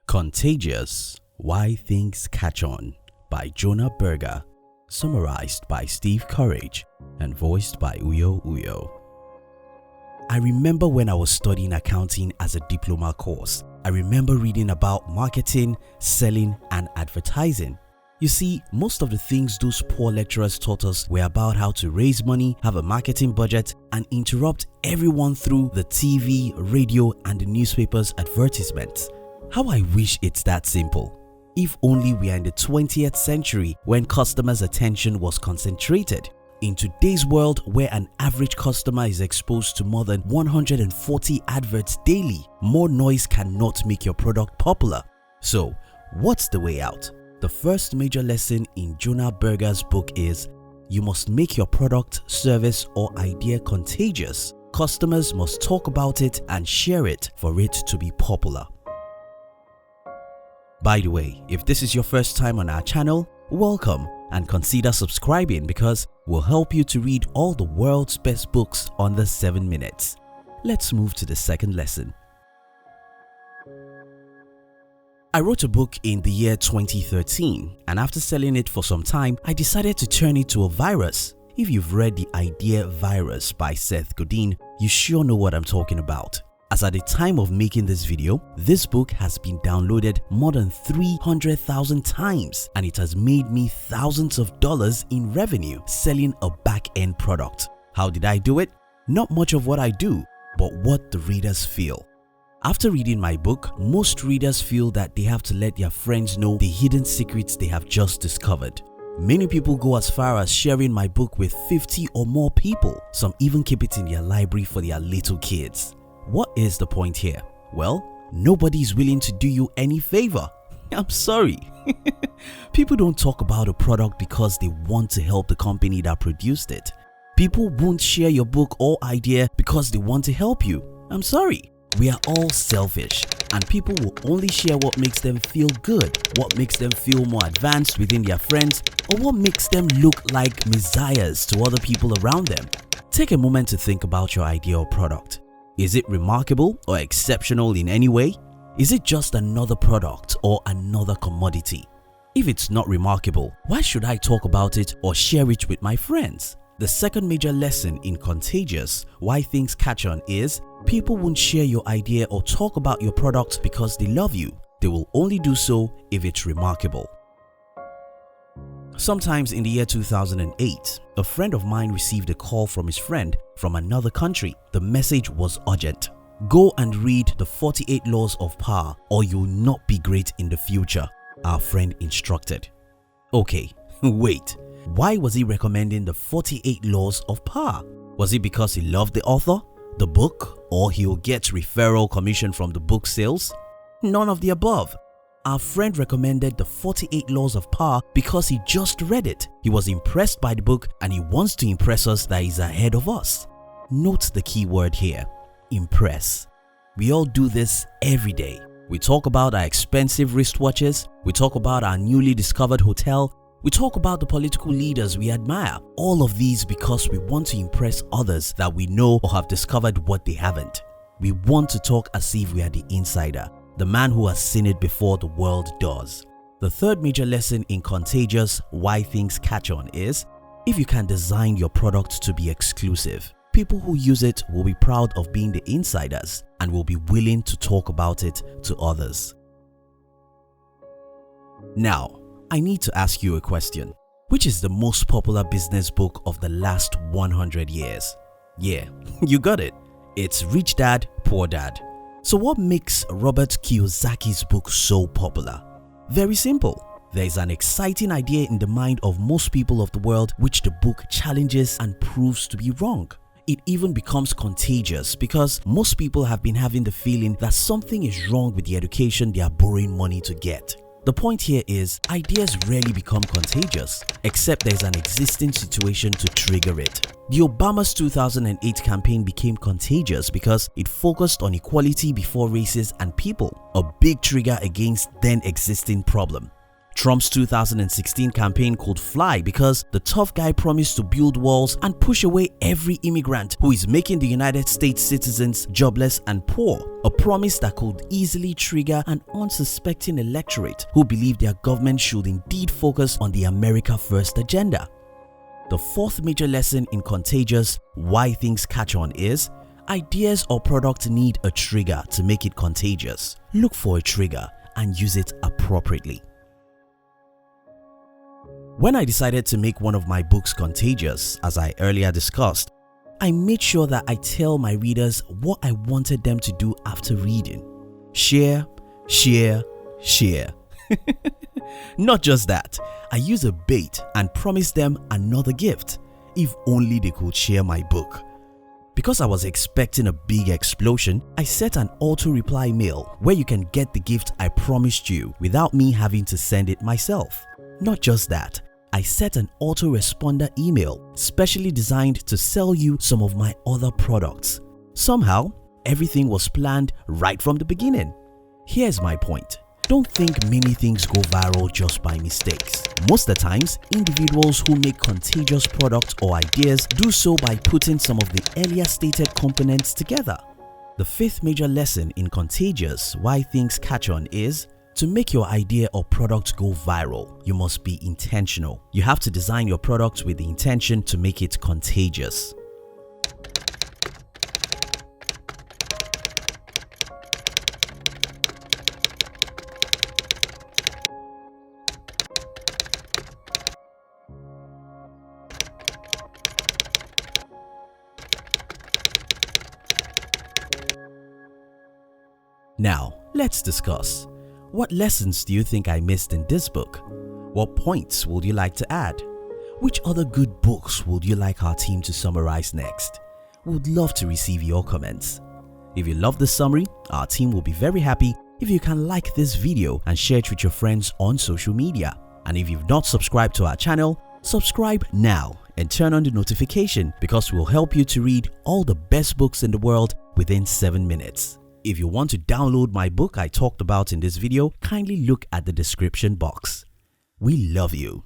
Contagious: Why Things Catch On by Jonah Bergers, summarized by Steve Courage and voiced by Uyo Uyo. I remember when I was studying accounting as a diploma course. I remember reading about marketing, selling, and advertising. You see, most of the things those poor lecturers taught us were about how to raise money, have a marketing budget, and interrupt everyone through the TV, radio, and the newspaper's advertisements. How I wish it's that simple. If only we are in the 20th century when customers' attention was concentrated. In today's world where an average customer is exposed to more than 140 adverts daily, more noise cannot make your product popular. So, what's the way out? The first major lesson in Jonah Bergers' book is you must make your product, service, or idea contagious. Customers must talk about it and share it for it to be popular. By the way, if this is your first time on our channel, welcome and consider subscribing because we'll help you to read all the world's best books under 7 minutes. Let's move to the second lesson. I wrote a book in the year 2013, and after selling it for some time, I decided to turn it to a virus. If you've read The Idea Virus by Seth Godin, you sure know what I'm talking about. As at the time of making this video, this book has been downloaded more than 300,000 times, and it has made me thousands of dollars in revenue selling a back-end product. How did I do it? Not much of what I do, but what the readers feel. After reading my book, most readers feel that they have to let their friends know the hidden secrets they have just discovered. Many people go as far as sharing my book with 50 or more people. Some even keep it in their library for their little kids. What is the point here? Well, nobody is willing to do you any favor. I'm sorry. People don't talk about a product because they want to help the company that produced it. People won't share your book or idea because they want to help you. I'm sorry. We are all selfish, and people will only share what makes them feel good, what makes them feel more advanced within their friends, or what makes them look like messiahs to other people around them. Take a moment to think about your idea or product. Is it remarkable or exceptional in any way? Is it just another product or another commodity? If it's not remarkable, why should I talk about it or share it with my friends? The second major lesson in Contagious: Why Things Catch On is people won't share your idea or talk about your product because they love you. They will only do so if it's remarkable. Sometimes in the year 2008, a friend of mine received a call from his friend from another country. The message was urgent. Go and read the 48 Laws of Power or you'll not be great in the future, our friend instructed. Okay, wait. Why was he recommending the 48 Laws of Power? Was it because he loved the author, the book, or he'll get referral commission from the book sales? None of the above. Our friend recommended the 48 Laws of Power because he just read it. He was impressed by the book and he wants to impress us that he's ahead of us. Note the key word here: impress. We all do this every day. We talk about our expensive wristwatches, we talk about our newly discovered hotel, we talk about the political leaders we admire. All of these because we want to impress others that we know or have discovered what they haven't. We want to talk as if we are the insider, the man who has seen it before the world does. The third major lesson in Contagious: Why Things Catch On is if you can design your product to be exclusive, people who use it will be proud of being the insiders and will be willing to talk about it to others. Now, I need to ask you a question. Which is the most popular business book of the last 100 years? Yeah, you got it. It's Rich Dad, Poor Dad. So what makes Robert Kiyosaki's book so popular? Very simple. There is an exciting idea in the mind of most people of the world which the book challenges and proves to be wrong. It even becomes contagious because most people have been having the feeling that something is wrong with the education they are borrowing money to get. The point here is ideas rarely become contagious except there is an existing situation to trigger it. The Obama's 2008 campaign became contagious because it focused on equality before races and people, a big trigger against then existing problem. Trump's 2016 campaign could fly because the tough guy promised to build walls and push away every immigrant who is making the United States citizens jobless and poor, a promise that could easily trigger an unsuspecting electorate who believe their government should indeed focus on the America First agenda. The fourth major lesson in Contagious, Why Things Catch On is, ideas or products need a trigger to make it contagious. Look for a trigger and use it appropriately. When I decided to make one of my books contagious, as I earlier discussed, I made sure that I tell my readers what I wanted them to do after reading. Share, share, share. Not just that, I use a bait and promise them another gift if only they could share my book. Because I was expecting a big explosion, I set an auto-reply mail where you can get the gift I promised you without me having to send it myself. Not just that, I set an autoresponder email specially designed to sell you some of my other products. Somehow, everything was planned right from the beginning. Here's my point. Don't think many things go viral just by mistakes. Most of the times, individuals who make contagious products or ideas do so by putting some of the earlier stated components together. The fifth major lesson in Contagious, Why Things Catch On is, to make your idea or product go viral, you must be intentional. You have to design your product with the intention to make it contagious. Now, let's discuss. What lessons do you think I missed in this book? What points would you like to add? Which other good books would you like our team to summarize next? We would love to receive your comments. If you love this summary, our team will be very happy if you can like this video and share it with your friends on social media. And if you've not subscribed to our channel, subscribe now and turn on the notification because we'll help you to read all the best books in the world within 7 minutes. If you want to download my book I talked about in this video, kindly look at the description box. We love you.